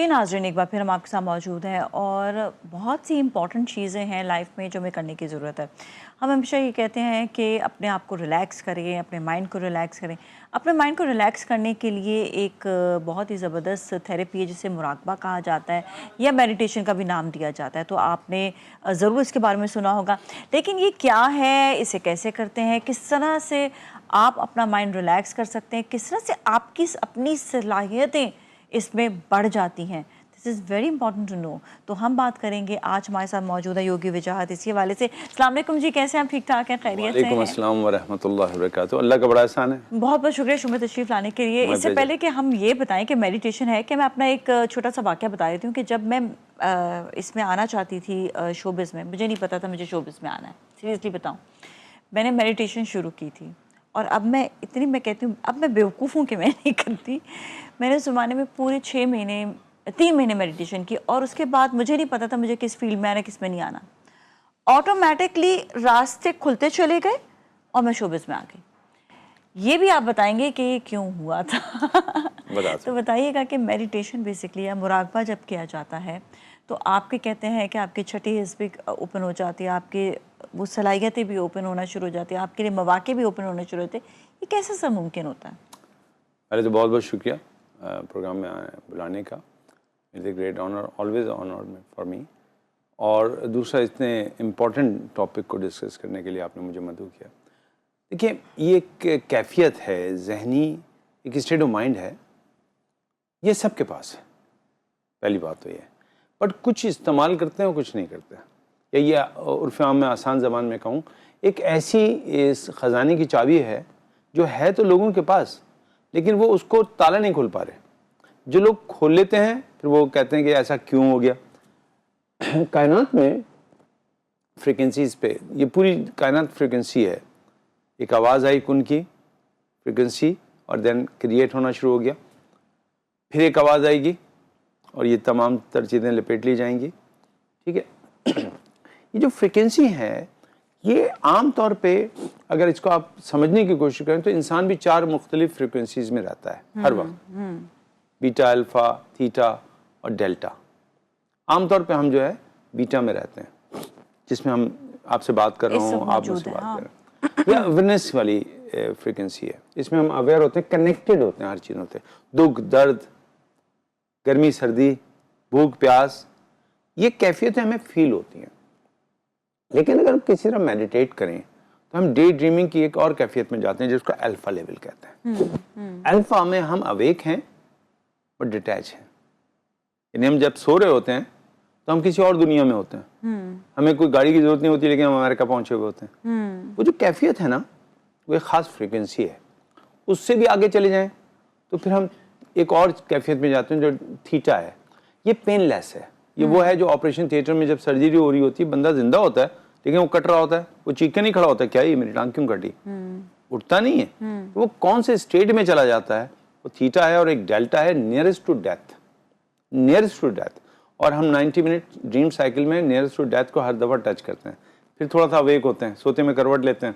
जी नाज़रीन, एक बार फिर हम आपके साथ मौजूद हैं और बहुत सी इम्पॉर्टेंट चीज़ें हैं लाइफ में जो हमें करने की ज़रूरत है। हम हमेशा ये कहते हैं कि अपने आप को रिलैक्स करें, अपने माइंड को रिलैक्स करें। अपने माइंड को रिलैक्स करने के लिए एक बहुत ही ज़बरदस्त थेरेपी है जिसे मुराकबा कहा जाता है या मेडिटेशन का भी नाम दिया जाता है। तो आपने ज़रूर इसके बारे में सुना होगा। लेकिन ये क्या है, इसे कैसे करते हैं, किस तरह से आप अपना माइंड रिलैक्स कर सकते हैं, किस तरह से आपकी अपनी सलाहियतें इसमें बढ़ जाती हैं, this is very important to know. तो हम बात करेंगे, आज हमारे साथ मौजूद है योगी वजाहत इसी हवाले से। अस्सलाम वालेकुम जी, कैसे हैं आप? ठीक ठाक हैं, खैरियत से वालेकुम हैं? अस्सलाम व रहमतुल्लाहि व बरकातुहू। अल्लाह का बड़ा एहसान है। बहुत बहुत शुक्रिया शुभ तशरीफ़ लाने के लिए। माय इससे प्लेजर। पहले कि हम ये बताएं कि मेडिटेशन है, कि मैं अपना एक छोटा सा वाक़या बता देती हूँ कि जब मैं इसमें आना चाहती थी शोबिज़ में, मुझे नहीं पता था मुझे शोबिज़ में आना है, सीरियसली बताऊँ। मैंने मेडिटेशन शुरू की थी और अब मैं कहती हूँ, अब मैं बेवकूफ़ हूँ कि मैं नहीं करती। मैंने उस ज़माने में पूरे 6 महीने 3 महीने मेडिटेशन की और उसके बाद मुझे नहीं पता था मुझे किस फील्ड में आना है, किस में नहीं आना। ऑटोमेटिकली रास्ते खुलते चले गए और मैं शोबिज़ में आ गई। ये भी आप बताएंगे कि ये क्यों हुआ था? बता तो सकते बताइएगा कि मेडिटेशन बेसिकली या मुराकबा जब किया जाता है तो आपके कहते हैं कि आपकी छठी हिस्स भी ओपन हो जाती है, आपके वो सलाहियतें भी ओपन होना शुरू हो जाती है, आपके लिए मौके भी ओपन होने शुरू होते हैं। ये कैसे सब मुमकिन होता है? पहले तो बहुत बहुत शुक्रिया प्रोग्राम में बुलाने का। It's a great honour, always honour for me. और दूसरा, इतने इम्पोर्टेंट टॉपिक को डिस्कस करने के लिए आपने मुझे मदद किया। देखिए, ये एक कैफियत है, जहनी एक स्टेट ऑफ माइंड है, ये सबके पास है। पहली बात तो ये है, बट कुछ इस्तेमाल करते हैं और कुछ नहीं करते हैं। या ये उर्फ़ आम में आसान ज़बान में कहूँ, एक ऐसी इस ख़जाने की चाबी है जो है तो लोगों के पास, लेकिन वो उसको ताला नहीं खोल पा रहे। जो लोग खोल लेते हैं फिर वो कहते हैं कि ऐसा क्यों हो गया। कायनात में फ्रीक्वेंसीज़ पे, ये पूरी कायनात फ्रीक्वेंसी है। एक आवाज़ आई कुन की फ्रीक्वेंसी और देन क्रिएट होना शुरू हो गया। फिर एक आवाज़ आएगी और ये तमाम तर चीज़ें लपेट ली जाएंगी। ठीक है। ये जो फ्रीक्वेंसी है, ये आम तौर पे अगर इसको आप समझने की कोशिश करें तो इंसान भी 4 मुख्तलिफ फ्रीक्वेंसीज़ में रहता है हर वक्त। बीटा, अल्फ़ा, थीटा और डेल्टा। आम तौर पे हम जो है बीटा में रहते हैं, जिसमें हम आपसे बात कर रहा हूँ, आप मुझसे बात कर रहे हैं। ये अवेयरनेस वाली फ्रीक्वेंसी है। इसमें हम अवेयर होते हैं, कनेक्टेड होते हैं हर चीज़ों से। दुख, दर्द, गर्मी, सर्दी, भूख, प्यास, ये कैफियतें हमें फील होती हैं। लेकिन अगर हम किसी तरह मेडिटेट करें तो हम डे ड्रीमिंग की एक और कैफियत में जाते हैं जिसको अल्फा लेवल कहते हैं। अल्फा में हम अवेक हैं और डिटैच हैं। यानी हम जब सो रहे होते हैं तो हम किसी और दुनिया में होते हैं। हमें कोई गाड़ी की जरूरत नहीं होती, लेकिन हम अमेरिका पहुंचे हुए होते हैं। वो जो कैफियत है ना, वो एक ख़ास फ्रीक्वेंसी है। उससे भी आगे चले जाएं तो फिर हम एक और कैफियत में जाते हैं जो थीटा है। ये पेनलेस है। ये वो है जो ऑपरेशन थिएटर में जब सर्जरी हो रही होती है, बंदा जिंदा होता है लेकिन वो कट रहा होता है, वो चीख के नहीं खड़ा होता, क्या ये मेरी टांग क्यों कटी, उठता नहीं है। तो वो कौन से स्टेट में चला जाता है, वो थीटा है। और एक डेल्टा है, nearest to death, nearest to death. और हम 90 मिनट ड्रीम साइकिल में नियरेस्ट टू डेथ को हर दफ़ा टच करते हैं। फिर थोड़ा सा अवेक होते हैं, सोते में करवट लेते हैं,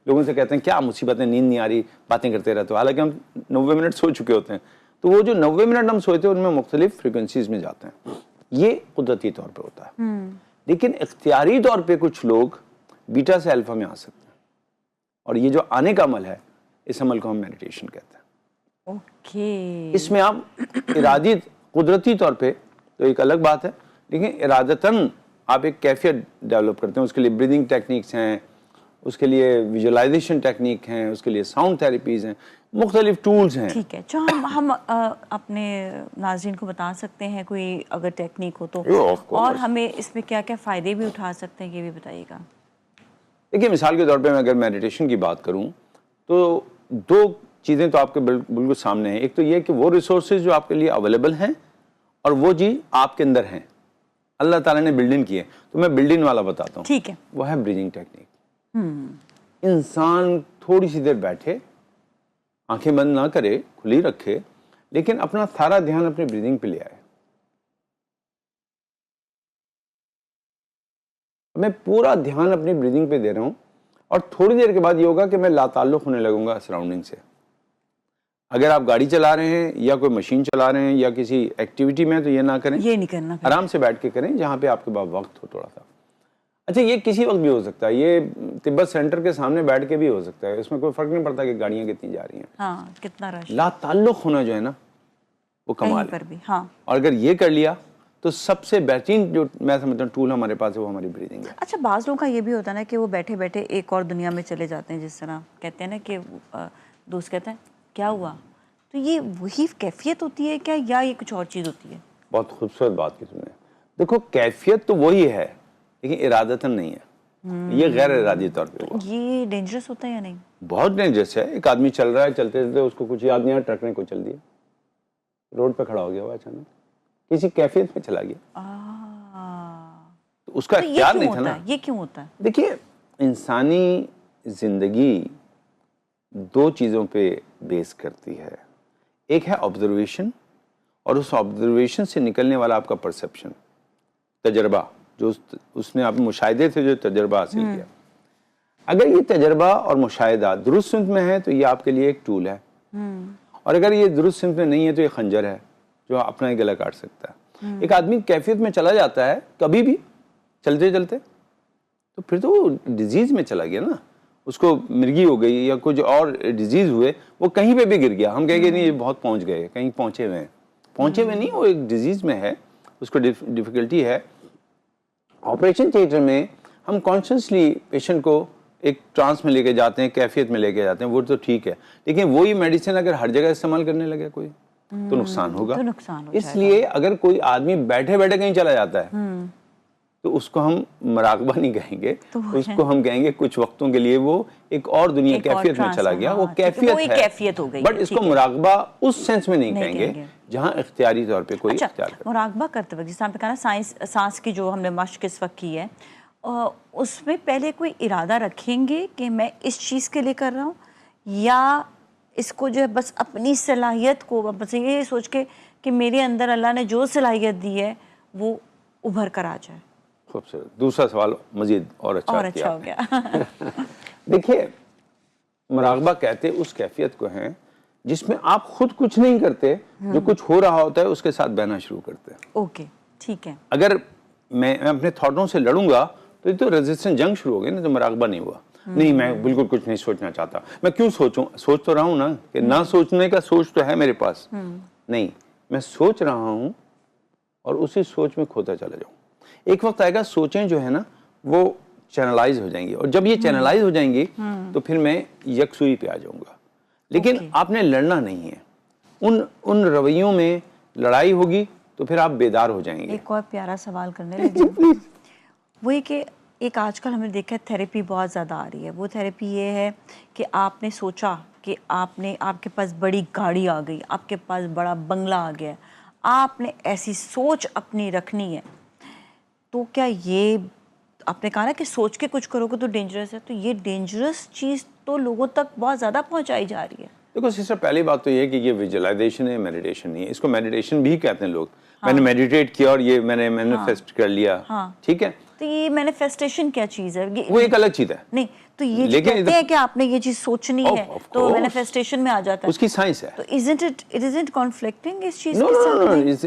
लोगों से कहते हैं क्या मुसीबत है, नींद नहीं आ रही, बातें करते रहते हो, हालांकि हम 90 मिनट सो चुके होते हैं। तो वो जो 90 मिनट हम सोते हैं उनमें मुख्तलिफ फ्रिक्वेंसीज में जाते हैं। ये कुदरती तौर पे होता है। लेकिन इख्तियारी तौर पे कुछ लोग बीटा से अल्फा में आ सकते हैं, और ये जो आने का अमल है, इस अमल को हम मेडिटेशन कहते हैं। ओके। इसमें आप इरादी कुदरती तौर पे तो एक अलग बात है, लेकिन इरादतन आप एक कैफियत डेवलप करते हैं। उसके लिए ब्रीदिंग टेक्निक्स हैं, उसके लिए विजुअलाइजेशन टेक्निक हैं, उसके लिए साउंड थेरेपीज़ हैं, मुख्तलिफ टूल्स हैं। ठीक है, जो हम अपने नाज़रीन को बता सकते हैं कोई अगर टेक्निक हो तो, और हमें इसमें क्या क्या फ़ायदे भी उठा सकते हैं, ये भी बताइएगा। देखिए, मिसाल के तौर पे मैं अगर मेडिटेशन की बात करूं तो 2 चीज़ें तो आपके बिल्कुल सामने हैं। एक तो ये कि वो रिसोर्सेज जो आपके लिए अवेलेबल हैं और वो चीज़ आपके अंदर हैं, अल्लाह ताला ने बिल्डिंग की है। तो मैं बिल्डिंग वाला बताता हूँ। ठीक है। वो है ब्रीदिंग टेक्निक। इंसान थोड़ी सी देर बैठे, आंखें बंद ना करे, खुली रखे, लेकिन अपना सारा ध्यान अपनी ब्रीदिंग पे ले आए। मैं पूरा ध्यान अपनी ब्रीदिंग पे दे रहा हूं और थोड़ी देर के बाद ये होगा कि मैं लाताल्लुक़ होने लगूंगा सराउंडिंग से। अगर आप गाड़ी चला रहे हैं या कोई मशीन चला रहे हैं या किसी एक्टिविटी में, तो ये ना करें, ये नहीं करना फिर। आराम से बैठ के करें जहाँ पे आपके पास वक्त हो थोड़ा सा। अच्छा, ये किसी वक्त भी हो सकता है, ये तिब्बत सेंटर के सामने बैठ के भी हो सकता है, इसमें कोई फर्क नहीं पड़ता कि गाड़ियाँ कितनी जा रही हैं। हाँ, कितना रश ला ताल्लुक होना जो है ना, वो कमाल कहीं है। पर भी। हाँ, और अगर ये कर लिया तो सबसे बेहतरीन जो मैं समझता हूँ टूल हमारे पास है वो हमारी ब्रीदिंग है। अच्छा, बाज़ लोगों का ये भी होता है ना कि वो बैठे बैठे एक और दुनिया में चले जाते हैं, जिस तरह कहते हैं ना कि दोस्त कहते हैं क्या हुआ, तो ये वही कैफियत होती है क्या, या ये कुछ और चीज़ होती है? बहुत खूबसूरत बात की तुमने। देखो, कैफियत तो वही है लेकिन इरादतन नहीं है, ये गैर इरादी तौर पे हुआ। ये डेंजरस होता है या नहीं? बहुत डेंजरस है। एक आदमी चल रहा है, चलते चलते उसको कुछ याद नहीं आया, ट्रक ने को चल दिया, रोड पे खड़ा हो गया, वो अचानक किसी कैफियत में चला गया। तो उसका तो ये इख्तियार क्यों नहीं था होता ना। है? ये क्यों होता है? देखिए, इंसानी जिंदगी दो चीज़ों पे बेस करती है। एक है ऑब्जर्वेशन, और उस ऑब्जर्वेशन से निकलने वाला आपका परसेप्शन, तजर्बा, जो उसने आप मुशाहिदे से जो तजर्बा हासिल किया। अगर ये तजर्बा और मुशाहिदा दुरुस्त सिमत में है तो ये आपके लिए एक टूल है, और अगर ये दुरुस्त सिमत में नहीं है तो ये खंजर है जो अपना ही गला काट सकता है। एक आदमी कैफियत में चला जाता है कभी भी चलते चलते, तो फिर तो वो डिजीज में चला गया ना, उसको मिर्गी हो गई या कुछ और डिजीज हुए, वो कहीं पे भी गिर गया, हम कहेंगे नहीं ये बहुत पहुंच गए, कहीं पहुंचे हुए हैं। पहुंचे हुए नहीं, वो एक डिजीज में है, उसको डिफिकल्टी है। ऑपरेशन थिएटर में हम कॉन्शियसली पेशेंट को एक ट्रांस में लेके जाते हैं, कैफियत में लेके जाते हैं, वो तो ठीक है, लेकिन वही मेडिसिन अगर हर जगह इस्तेमाल करने लगे कोई तो नुकसान होगा। तो नुकसान हो इसलिए अगर कोई आदमी बैठे बैठे कहीं चला जाता है तो उसको हम मराकबा नहीं कहेंगे, तो उसको हम कहेंगे कुछ वक्तों के लिए वो एक और दुनिया एक और कैफियत में चला गया, वो हाँ, कैफियत वो एक है, कैफियत हो गई बट है, इसको ठीक है। मुराकबा उस सेंस में नहीं नहीं कहेंगे कहेंगे। जहाँ इख्तियारी तौर पे कोई अच्छा, इख्तियार करे। मुराकबा करते वक्त जिस आपने कहा ना, सांस की जो हमने मश्क इस वक्त की है, उसमें पहले कोई इरादा रखेंगे कि मैं इस चीज़ के लिए कर रहा हूँ, या इसको जो है बस अपनी सलाहियत को बस ये सोच के कि मेरे अंदर अल्लाह ने जो सलाहियत दी है वो उभर कर आ जाए? खूबसूरत। दूसरा सवाल मजीद और अच्छा हो गया। देखिए, मुराकबा कहते उस कैफियत को हैं जिसमें आप खुद कुछ नहीं करते, जो कुछ हो रहा होता है उसके साथ बहना शुरू करते हैं। ओके, ठीक है। अगर मैं अपने थॉटों से लड़ूंगा तो ये तो रेजिस्टेंस जंग शुरू हो गई ना, तो मुराकबा नहीं हुआ। नहीं, मैं बिल्कुल कुछ नहीं सोचना चाहता, मैं क्यों सोचूं, सोच तो रहा हूं ना, कि ना सोचने का सोच तो है मेरे पास। नहीं, मैं सोच रहा हूं और उसी सोच में खोता चला जाऊं। एक वक्त आएगा सोचें जो है ना वो चैनलाइज हो जाएंगी, और जब ये चैनलाइज हो जाएंगी तो फिर मैं यकसुई पे आ जाऊंगा। लेकिन आपने लड़ना नहीं है, उन रवैयों में लड़ाई होगी तो फिर आप बेदार हो जाएंगे। एक और प्यारा सवाल करने लगे। वो ये कि एक आजकल हमने देखा है थेरेपी बहुत ज़्यादा आ रही है। वो थेरेपी ये है कि आपने सोचा कि आपके पास बड़ी गाड़ी आ गई, आपके पास बड़ा बंगला आ गया, आपने ऐसी सोच अपनी रखनी है, तो क्या ये आपने कहा ना कि सोच के कुछ करोगे तो डेंजरस है, तो ये डेंजरस चीज़ तो लोगों तक बहुत ज़्यादा पहुंचाई जा रही है। देखो सिस्टर, पहली बात तो ये कि ये विजुअलाइजेशन है, मेडिटेशन नहीं है। इसको मेडिटेशन भी कहते हैं लोग। मैंने मेडिटेट किया और ये मैंने मैनिफेस्ट कर लिया, ठीक है। तो ये मैनिफेस्टेशन क्या चीज़ है? वो एक अलग चीज़ है। नहीं, तो ये जो कहते हैं कि आपने ये चीज़ सोचनी है तो मैनिफेस्टेशन में आ जाता है, उसकी साइंस है। तो isn't कॉन्फ्लिक्टिंग इस चीज़ नो के नो साथ? No, it's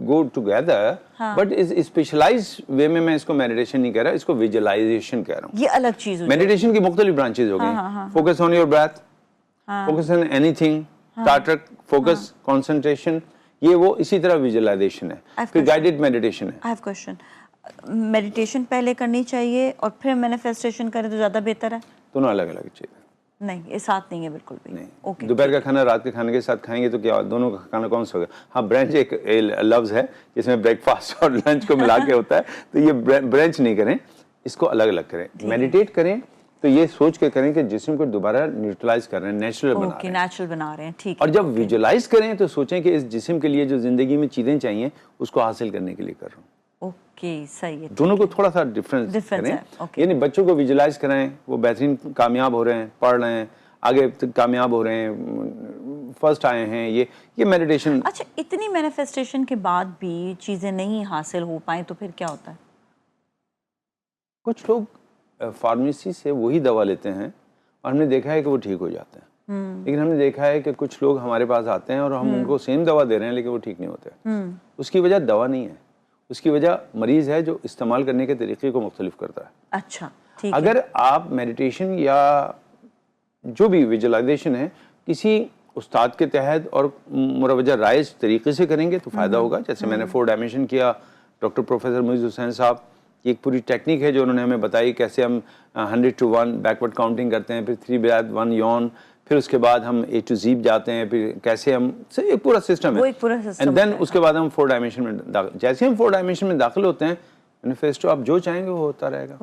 go together, but इस स्पेशलाइज वे में मैं इसको मेडिटेशन नहीं कह रहा, इसको विजुअलाइजेशन कह रहा हूँ। ये अलग चीज़ हो मेडिटेशन की मुख्तलिफ ब्रांचेज हो गई। Focus on your breath, focus on anything, starter focus, concentration, ये वो इसी तरह विजुअलाइजेशन है। फिर गाइडेड मेडिटेशन है। आई हैव क्वेश्चन, मेडिटेशन पहले करनी चाहिए और फिर मैनिफेस्टेशन करें तो ज़्यादा बेहतर है? दोनों अलग अलग चीज़ें नहीं, ये साथ नहीं है बिल्कुल भी। नहीं। ओके, दोपहर का खाना रात के खाने के साथ खाएंगे तो क्या दोनों का खाना कौन सा होगा? हाँ, ब्रंच एक लफ्ज़ है जिसमें ब्रेकफास्ट और लंच को मिला के होता है, तो ये ब्रंच नहीं करें, इसको अलग अलग करें। मेडिटेट करें तो ये सोच के करें कि जिस्म को दोबारा न्यूट्रलाइज कर रहे हैं, नेचुरल बना रहे हैं। नेचुरल बना रहे हैं, ठीक है। और जब विजुअलाइज करें तो सोचें कि इस जिस्म के लिए जो जिंदगी में चीज़ें चाहिए उसको हासिल करने के लिए कर रहा हूँ। ओके, सही है। दोनों को थोड़ा सा डिफरेंस करें। यानी बच्चों को विजुअलाइज कराएं, वो बेहतरीन कामयाब हो रहे हैं, पढ़ रहे हैं, आगे कामयाब हो रहे हैं, फर्स्ट आए हैं, ये मेडिटेशन। अच्छा, इतनी मैनिफेस्टेशन के बाद भी चीज़ें नहीं हासिल हो पाए तो फिर क्या होता है? कुछ लोग फार्मेसी से वही दवा लेते हैं और हमने देखा है कि वो ठीक हो जाते हैं। लेकिन हमने देखा है कि कुछ लोग हमारे पास आते हैं और हम उनको सेम दवा दे रहे हैं लेकिन वो ठीक नहीं होते। उसकी वजह दवा नहीं है, उसकी वजह मरीज है जो इस्तेमाल करने के तरीके को मुख्तलिफ करता है। अच्छा, ठीक अगर आप मेडिटेशन या जो भी विजुअलाइजेशन है किसी उस्ताद के तहत और मुरवजा राइज तरीके से करेंगे तो फ़ायदा होगा। जैसे मैंने 4 डायमेंशन किया, डॉक्टर प्रोफेसर मुइज़ हुसैन साहब की एक पूरी टेक्निक है जो उन्होंने हमें बताई, कैसे हम 100 to 1 बैकवर्ड काउंटिंग करते हैं, फिर 3 ब्रेथ 1 यॉन, फिर उसके बाद हम A to Z जाते हैं, फिर कैसे हम एक पूरा सिस्टम है, वो एक पूरा सिस्टम एंड देन उसके बाद हम 4 डायमेंशन में जैसे हम 4 डायमेंशन में दाखिल होते हैं, मैनिफेस्टो आप जो चाहेंगे वो होता रहेगा।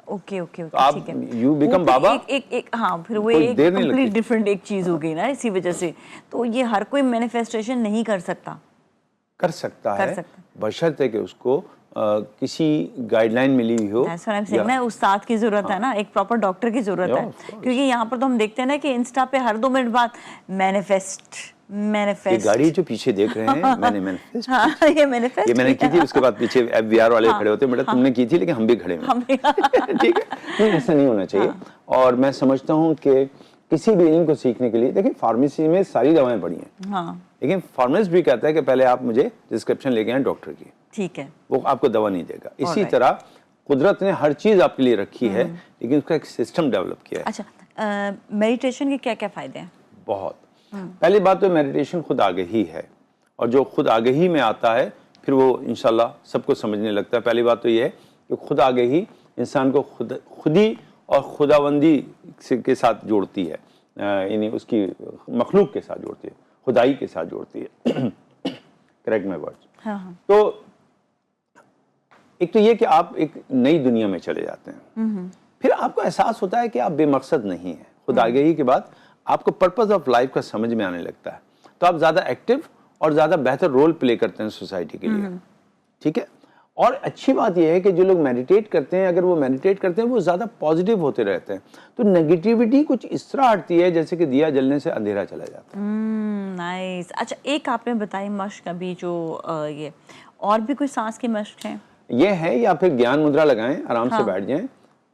ओके, तो आप यू बिकम बाबा। एक हाँ, फिर वो एक कंप्लीट डिफरेंट एक चीज हो गई ना इसी वजह से। तो ये हर कोई मैनिफेस्टेशन नहीं कर सकता। कर सकता है, बशर्ते कि उसको किसी गाइडलाइन मिली हो। ना उस्ताद की जरूरत है ना, एक प्रॉपर डॉक्टर की जरूरत है, क्योंकि यहाँ पर तो हम देखते हैं ना कि इंस्टा पे हर 2 मिनट बाद मैनिफेस्ट। ये गाड़ी जो पीछे देख रहे हैं मैंने मैनिफेस्ट, ये मैनिफेस्ट ये मैंने की थी। उसके बाद पीछे FBR वाले खड़े होते, बेटा तुमने की थी लेकिन हम भी खड़े हैं। ठीक है, ऐसा नहीं होना चाहिए। और मैं समझता हूँ कि किसी भी इल्म को सीखने के लिए, देखिए फार्मेसी में सारी दवाएं पड़ी हैं, लेकिन फार्मासिस्ट भी कहता है कि पहले आप मुझे प्रिस्क्रिप्शन लेके आए डॉक्टर की, ठीक है, वो आपको दवा नहीं देगा। इसी तरह कुदरत ने हर चीज आपके लिए रखी है, लेकिन उसका एक सिस्टम डेवलप किया है। अच्छा, मेडिटेशन के क्या क्या फायदे हैं? बहुत। पहली बात तो मेडिटेशन खुद आगही है, और जो खुद आगही में आता है फिर वो इंशाल्लाह सबको समझने लगता है। पहली बात तो ये है कि खुद आगही इंसान को खुदी और खुदाबंदी के साथ जोड़ती है, यानी उसकी मखलूक के साथ जोड़ती है, खुदाई के साथ जोड़ती है। Correct my words. तो एक तो ये कि आप एक नई दुनिया में चले जाते हैं, फिर आपको एहसास होता है कि आप बेमकसद नहीं है। खुद आगही के बाद आपको पर्पस ऑफ लाइफ का समझ में आने लगता है, तो आप ज़्यादा एक्टिव और ज़्यादा बेहतर रोल प्ले करते हैं सोसाइटी के लिए। ठीक है, और अच्छी बात यह है कि जो लोग मेडिटेट करते हैं, अगर वो मेडिटेट करते हैं वो ज़्यादा पॉजिटिव होते रहते हैं, तो नेगेटिविटी कुछ इस तरह हटती है जैसे कि दिया जलने से अंधेरा चला जाता है। नाइस। अच्छा, एक आपने बताई मश्क अभी जो ये, और भी कोई सांस की मश्क है? ये है, या फिर ज्ञान मुद्रा लगाएं, आराम से बैठ जाएं,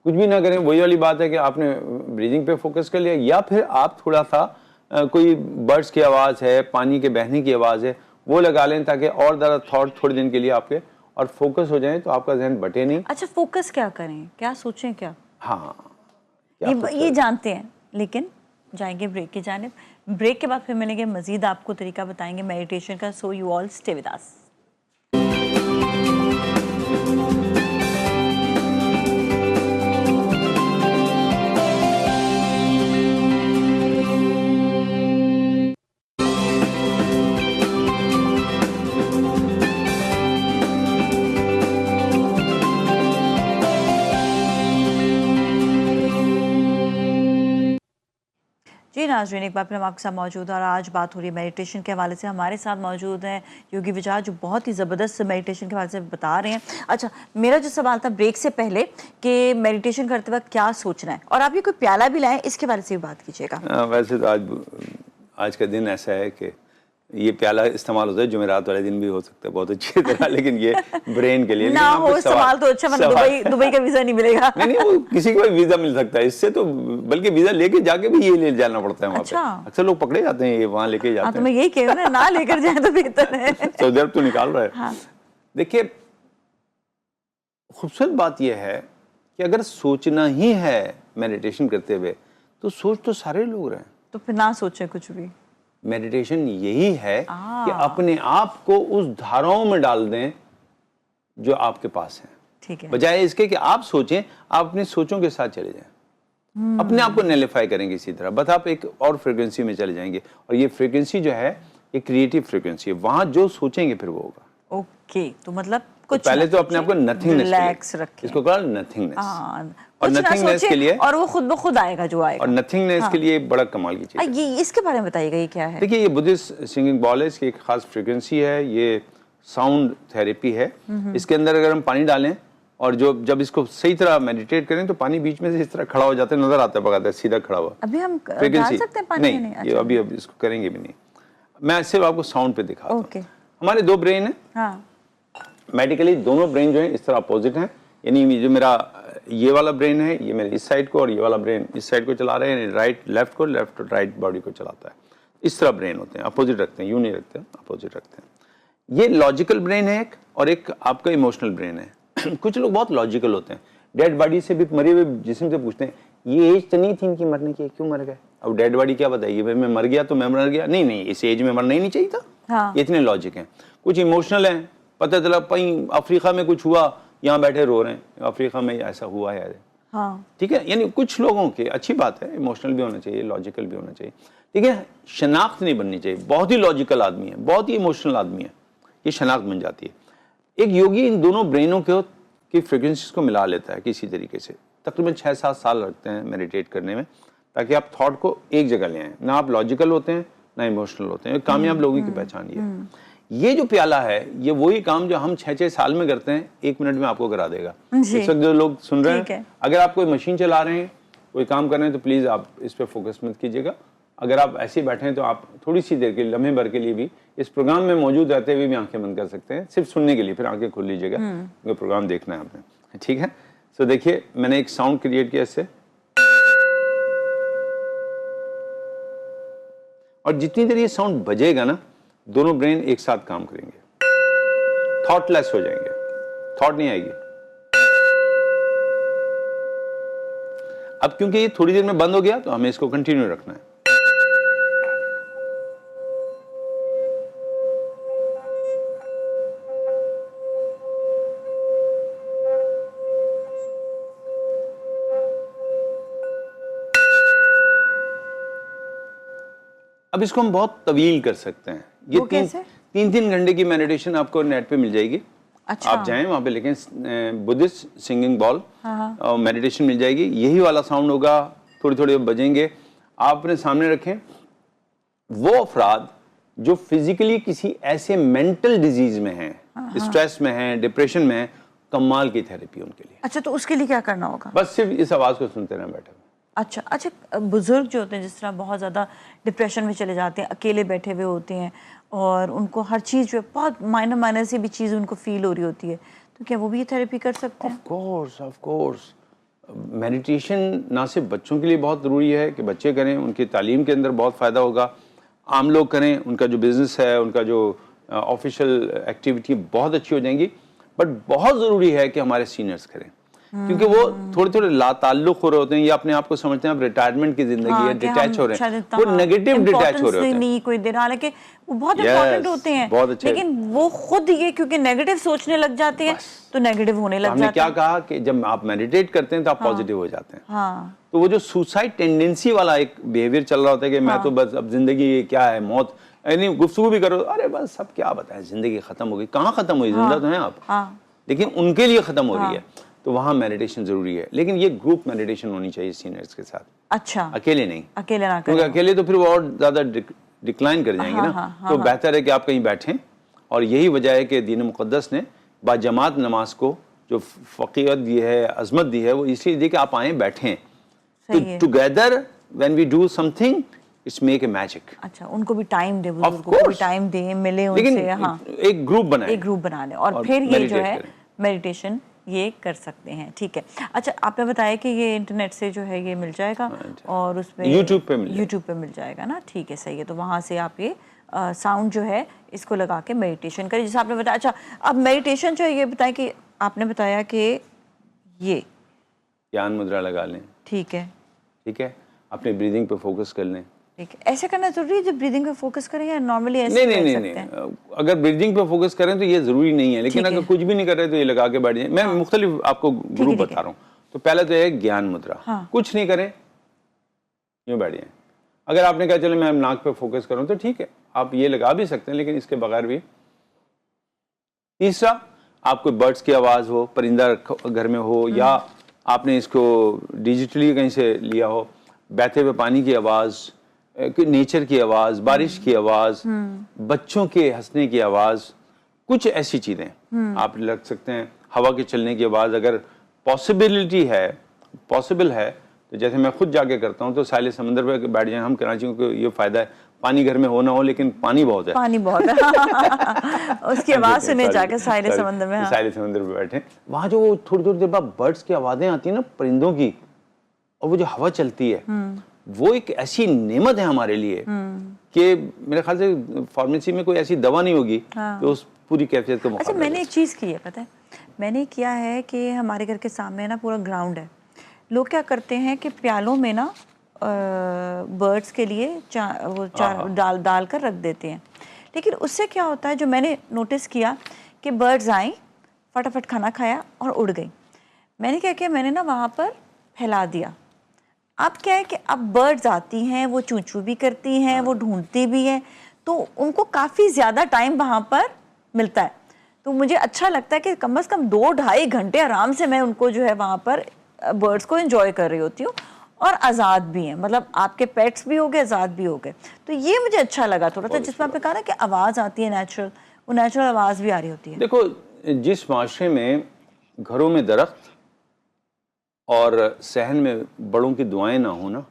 कुछ भी ना करें। वही वाली बात है कि आपने ब्रीदिंग पे फोकस कर लिया, या फिर आप थोड़ा सा कोई बर्ड्स की आवाज़ है, पानी के बहने की आवाज़ है, वो लगा लें ताकि और ज़्यादा थॉट थोड़े दिन के लिए आपके और फोकस हो जाए, तो आपका जहन बटे नहीं। अच्छा, फोकस क्या करें, क्या सोचें, क्या? हाँ, ये जानते हैं, लेकिन जाएंगे ब्रेक की जानिब। ब्रेक के बाद फिर मिलेंगे, मजीद आपको तरीका बताएंगे मेडिटेशन का। So you all stay with us. जी नाज़रीन, एक बार फिर हम आपके साथ मौजूद हैं और आज बात हो रही है मेडिटेशन के हवाले से। हमारे साथ मौजूद हैं योगी विचार, जो बहुत ही ज़बरदस्त मेडिटेशन के हवाले से बता रहे हैं। अच्छा, मेरा जो सवाल था ब्रेक से पहले कि मेडिटेशन करते वक्त क्या सोचना है, और आप ये कोई प्याला भी लाएं, इसके बारे से भी बात कीजिएगा। वैसे तो आज का दिन ऐसा है कि ये प्याला इस्तेमाल होता है, जुमेरात वाले दिन भी हो सकता है बहुत अच्छी तरह, लेकिन ये ब्रेन के लिए ना हो इस्तेमाल तो अच्छा, मतलब दुबई का वीजा नहीं मिलेगा। नहीं, वो किसी को भी वीजा मिल सकता है इससे, तो बल्कि वीजा लेके जाके भी ये ले जाना पड़ता है वहाँ पे। अक्सर लोग पकड़े जाते हैं, ये वहाँ लेके जाते हैं। तो मैं यही कह रहा हूँ ना लेकर जाए तो बेहतर है। सऊदी अरब तो निकाल रहा है। देखिए, खूबसूरत बात यह है कि अगर सोचना ही है मेडिटेशन करते हुए, तो सोच तो सारे लोग रहे हैं, तो फिर ना सोचे कुछ भी। मेडिटेशन यही है कि अपने आप को उस धाराओं में डाल दें जो आपके पास है, ठीक है, बजाय इसके कि आप सोचें, आप अपनी सोचों के साथ चले जाएं। अपने आप को नेलिफाई करेंगे इसी तरह, बस आप एक और फ्रीक्वेंसी में चले जाएंगे, और ये फ्रीक्वेंसी जो है ये क्रिएटिव फ्रीक्वेंसी है, वहां जो सोचेंगे फिर वो होगा। ओके, तो मतलब कुछ तो पहले तो अपने आप को नथिंगनेस रिलैक्स रखें, इसको कहा नथिंगनेस, और नथिंगनेस के लिए, और वो खुद ब खुद आएगा जो आएगा, और नथिंगनेस के लिए बड़ा कमाल की चीज है। ये इसके बारे में बताइएगा, ये क्या है? देखिए, ये बुद्धिस्ट सिंगिंग बॉल है, इसकी एक खास फ्रीक्वेंसी है, ये साउंड थेरेपी है। इसके अंदर अगर हम पानी डालें और जब इसको सही तरह मेडिटेट करें, तो पानी बीच में से इस तरह खड़ा हो जाता है, नजर आता है बगाता है सीधा खड़ा हुआ। अभी हम डाल सकते हैं पानी? नहीं, ये अभी इसको करेंगे भी नहीं, मैं सिर्फ आपको साउंड पे दिखाता हूँ। हमारे 2 ब्रेन है, मेडिकली दोनों ब्रेन जो है इस तरह अपोजिट हैं, यानी जो मेरा ये वाला ब्रेन है, ये मेरे इस साइड को, और ये वाला ब्रेन इस साइड को चला रहे हैं, राइट लेफ्ट को, लेफ्ट राइट बॉडी को चलाता है। इस तरह ब्रेन होते हैं, अपोजिट रखते हैं, यूं नहीं रखते, अपोजिट रखते हैं। ये लॉजिकल ब्रेन है एक, और एक आपका इमोशनल ब्रेन है। कुछ लोग बहुत लॉजिकल होते हैं, डेड बॉडी से भी, मरे हुए जिस्म से पूछते हैं ये एज तो नहीं थी इनकी मरने की, क्यों मर गए? अब डेड बॉडी क्या बताएगी, भाई मैं मर गया तो मैं मर गया, नहीं इस एज में मरना ही नहीं चाहिए था। हाँ। ये इतने लॉजिक हैं। कुछ इमोशनल हैं, पता चला कहीं अफ्रीका में कुछ हुआ, यहाँ बैठे रो रहे हैं, अफ्रीका में ऐसा हुआ है। हाँ। ठीक है, यानी कुछ लोगों के, अच्छी बात है, इमोशनल भी होना चाहिए, लॉजिकल भी होना चाहिए, ठीक है, शनाख्त नहीं बननी चाहिए। बहुत ही लॉजिकल आदमी है, बहुत ही इमोशनल आदमी है, ये शनाख्त बन जाती है। एक योगी इन दोनों ब्रेनों की फ्रिक्वेंसीज को मिला लेता है किसी तरीके से। तकरीबन 6-7 साल लगते हैं मेडिटेट करने में, ताकि आप थॉट को एक जगह ले आएं, ना आप लॉजिकल होते हैं ना इमोशनल होते हैं। कामयाब लोगों की पहचान ये है। ये जो प्याला है, ये वही काम जो हम 6-6 साल में करते हैं, 1 मिनट में आपको करा देगा। इस वक्त जो लोग सुन रहे हैं, अगर आप कोई मशीन चला रहे हैं, कोई काम कर रहे हैं, तो प्लीज आप इस पर फोकस मत कीजिएगा। अगर आप ऐसे ही बैठे हैं तो आप थोड़ी सी देर के लिए, लम्हे भर के लिए भी इस प्रोग्राम में मौजूद रहते हुए भी आंखें बंद कर सकते हैं, सिर्फ सुनने के लिए। फिर आंखें खोल लीजिएगा, क्योंकि प्रोग्राम देखना है आपने, ठीक है। सो देखिए, मैंने एक साउंड क्रिएट किया इससे, और जितनी देर ये साउंड बजेगा ना, दोनों ब्रेन एक साथ काम करेंगे, थॉटलेस हो जाएंगे, थॉट नहीं आएगी। अब क्योंकि ये थोड़ी देर में बंद हो गया, तो हमें इसको कंटिन्यू रखना है। अब इसको हम बहुत तवील कर सकते हैं। ये 3 घंटे की मेडिटेशन आपको नेट पे मिल जाएगी। अच्छा। आप जाएं वहां पे, लेकिन बुद्धिस्ट सिंगिंग बॉल और मेडिटेशन मिल जाएगी। यही वाला साउंड होगा, थोड़ी थोड़ी बजेंगे। आप अपने सामने रखें वो अफराद जो फिजिकली किसी ऐसे मेंटल डिजीज में हैं, स्ट्रेस में हैं, डिप्रेशन में हैं, कमाल की थेरेपी उनके लिए। अच्छा, तो उसके लिए क्या करना होगा? बस सिर्फ इस आवाज को सुनते रहना, बैठे। अच्छा, बुजुर्ग जो होते हैं, जिस तरह बहुत ज़्यादा डिप्रेशन में चले जाते हैं, अकेले बैठे हुए होते हैं, और उनको हर चीज़ जो है बहुत माइनर सी भी चीज़ उनको फील हो रही होती है, तो क्या वो भी ये थेरेपी कर सकते हैं? Of course. मेडिटेशन ना सिर्फ बच्चों के लिए बहुत ज़रूरी है कि बच्चे करें, उनकी तालीम के अंदर बहुत फ़ायदा होगा। आम लोग करें, उनका जो बिज़नेस है, उनका जो ऑफिशियल एक्टिविटी बहुत अच्छी हो जाएंगी। बट बहुत ज़रूरी है कि हमारे सीनियर्स करें, क्योंकि वो थोड़े थोड़े लाताल्लुक हो रहे होते हैं, या अपने आप को समझते हैं अब रिटायरमेंट की जिंदगी है, डिटैच हो रहे हैं, वो नेगेटिव डिटैच हो रहे होते हैं। नहीं कोई देर, हालांकि वो बहुत इंपॉर्टेंट होते हैं, बहुत अच्छे, लेकिन वो खुद ये क्योंकि नेगेटिव सोचने लग जाते हैं, तो नेगेटिव होने लग जाते हैं। हमने क्या कहा कि जब आप मेडिटेट करते हैं तो आप पॉजिटिव हो जाते हैं। तो वो जो सुसाइड टेंडेंसी वाला एक बिहेवियर चल रहा होता है कि मैं तो बस अब जिंदगी क्या है, मौत, यानी गुफ्तगू भी करो, अरे बस सब क्या बताएं, जिंदगी खत्म हो गई। कहाँ खत्म हुई, जिंदा तो हैं आप, लेकिन उनके लिए खत्म हो रही है। तो वहाँ मेडिटेशन जरूरी है, लेकिन ये ग्रुप मेडिटेशन होनी चाहिए सीनियर्स के साथ। अच्छा, अकेले नहीं, अकेले ना, क्योंकि अकेले तो फिर वो और ज्यादा डिक्लाइन कर जाएंगे ना। तो बेहतर है कि आप कहीं बैठें, और यही वजह है कि दीन मुक़द्दस ने बाजमात नमाज को जो फ़क़ीयत दी है, अज़मत दी है, वो इसलिए दी कि आप आएँ, बैठें, together when we do something it's make a magic. अच्छा, उनको भी टाइम दे, बुजुर्गों को भी टाइम दे, मिले उनसे, हाँ, एक ग्रुप बनाए, एक ग्रुप बना लें, और फिर ये जो है मेडिटेशन ये कर सकते हैं। ठीक है। अच्छा, आपने बताया कि ये इंटरनेट से जो है ये मिल जाएगा, और उसमें यूट्यूब पे मिल जाएगा ना। ठीक है, सही है। तो वहाँ से आप ये साउंड जो है इसको लगा के मेडिटेशन करें, जैसे आपने बताया। अच्छा, अब मेडिटेशन जो है ये बताएं कि आपने बताया कि ये ज्ञान मुद्रा लगा लें। ठीक है, ठीक है, अपने ब्रीदिंग पे फोकस कर लें। ठीक है, ऐसे करना जरूरी है जब ब्रीदिंग पे फोकस करें, या नॉर्मली ऐसे नहीं नहीं नहीं, नहीं। अगर ब्रीदिंग पे फोकस करें तो ये जरूरी नहीं है, लेकिन अगर कुछ भी नहीं कर रहे तो ये लगा के बैठ जाए। मैं मुख्तलिफ आपको ग्रुप बता रहा हूँ। तो पहले तो है ज्ञान मुद्रा, कुछ नहीं करें, यूँ बैठ जाए। अगर आपने कहा चलो मैं नाक पे फोकस करूँ तो ठीक है, आप ये लगा भी सकते हैं, लेकिन इसके बगैर भी। तीसरा, आपको बर्ड्स की आवाज़ हो, परिंदा घर में हो, या आपने इसको डिजिटली कहीं से लिया हो, बहते हुए पानी की आवाज़, नेचर की आवाज़, बारिश की आवाज़, बच्चों के हंसने की आवाज़, कुछ ऐसी चीज़ें आप रख सकते हैं। हवा के चलने की आवाज़, अगर पॉसिबल है तो जैसे मैं खुद जाके करता हूँ, तो साहिल समंदर पे बैठ जाएं हम। कराची को ये फ़ायदा है, पानी घर में हो ना हो, लेकिन पानी बहुत है। पानी बहुत है। उसकी आवाज़ सुने जाकर साहिल समंदर में। हाँ। साहिल समंदर में बैठे, वहाँ जो थोड़ी थोड़ी देर बाद बर्ड्स की आवाज़ें आती है ना, परिंदों की, और वो जो हवा चलती है, वो एक ऐसी नेमत है हमारे लिए कि मेरे ख्याल से फार्मेसी में कोई ऐसी दवा नहीं होगी कि उस पूरी कैफियत को मुकाबला। अच्छा, मैंने एक चीज़ की है, पता है, मैंने किया है कि हमारे घर के सामने ना पूरा ग्राउंड है। लोग क्या करते हैं कि प्यालों में ना बर्ड्स के लिए डाल कर रख देते हैं, लेकिन उससे क्या होता है, जो मैंने नोटिस किया कि बर्ड्स आई, फटाफट खाना खाया और उड़ गई। मैंने क्या किया, मैंने ना वहाँ पर फैला दिया। अब क्या है कि अब बर्ड्स आती हैं, वो चूं चूं भी करती हैं, वो ढूंढती भी हैं, तो उनको काफ़ी ज़्यादा टाइम वहाँ पर मिलता है। तो मुझे अच्छा लगता है कि कम से कम 2-2.5 घंटे आराम से मैं उनको जो है वहाँ पर बर्ड्स को एंजॉय कर रही होती हूँ, और आज़ाद भी हैं, मतलब आपके पेट्स भी हो गए, आज़ाद भी हो गए। तो ये मुझे अच्छा लगा थोड़ा सा, जिसमें आपने कहा ना कि आवाज़ आती है नेचुरल, वो नेचुरल आवाज़ भी आ रही होती है। देखो, जिस माशरे में घरों में दरख्त और सहन में बड़ों की दुआएं ना हो ना,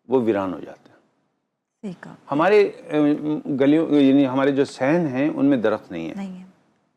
वो वीरान हो जाते हैं। ठीक है। हमारे गलियों, यानी हमारे जो सहन हैं उनमें दरख्त नहीं है,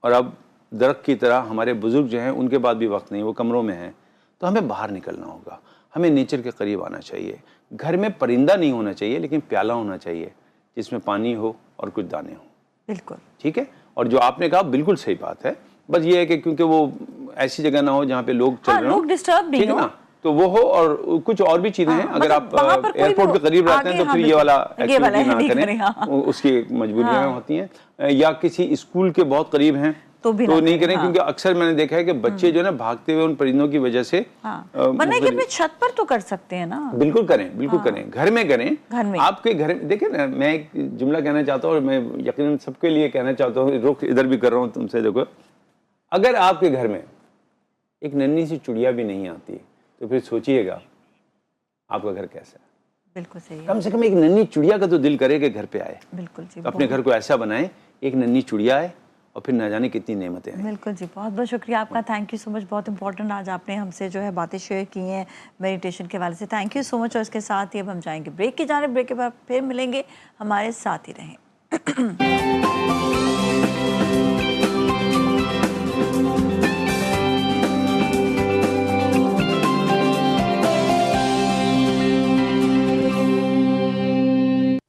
और अब दरख्त की तरह हमारे बुजुर्ग जो हैं उनके बाद भी वक्त नहीं, वो कमरों में हैं। तो हमें बाहर निकलना होगा, हमें नेचर के करीब आना चाहिए। घर में परिंदा नहीं होना चाहिए, लेकिन प्याला होना चाहिए जिसमें पानी हो और कुछ दाने हो। बिल्कुल ठीक है। और जो आपने कहा बिल्कुल सही बात है, बस ये है कि क्योंकि वो ऐसी जगह ना हो जहाँ पे लोग चल रहे हो, लोग डिस्टर्ब नहीं हो, तो वो हो, और कुछ और भी चीज़ें हैं। अगर आप एयरपोर्ट के करीब रहते हैं तो फिर ये वाला एक्टिविटी ना करें, उसकी मजबूरियाँ होती हैं। या किसी स्कूल के बहुत करीब हैं तो नहीं करें, क्योंकि अक्सर मैंने देखा है कि बच्चे जो है ना भागते हुए उन परिंदों की वजह से, वरना कि अपने छत पर तो कर सकते हैं ना। बिल्कुल करें, बिल्कुल करें, घर में करें। आपके घर में देखिए ना, मैं एक जुमला कहना चाहता हूँ और मैं यकीनन सबके लिए कहना चाहता हूँ, रुख इधर भी कर रहा हूँ तुमसे। देखो, अगर आपके घर में एक नन्ही सी चिड़िया भी नहीं आती तो फिर सोचिएगा आपका घर कैसा है। बिल्कुल सही है। कम से कम एक नन्ही चिड़िया का तो दिल करे कि घर पे आए। बिल्कुल जी। तो अपने घर को ऐसा बनाएं, एक नन्ही चिड़िया आए, और फिर न जाने कितनी नेमतें हैं। बिल्कुल जी, बहुत बहुत शुक्रिया आपका, थैंक यू सो मच। बहुत इंपॉर्टेंट आज आपने हमसे जो है बातें शेयर की हैं मेडिटेशन के वाले से, थैंक यू सो मच। और इसके साथ ही अब हम जाएंगे ब्रेक की जाने, ब्रेक के बाद फिर मिलेंगे, हमारे साथ ही रहें।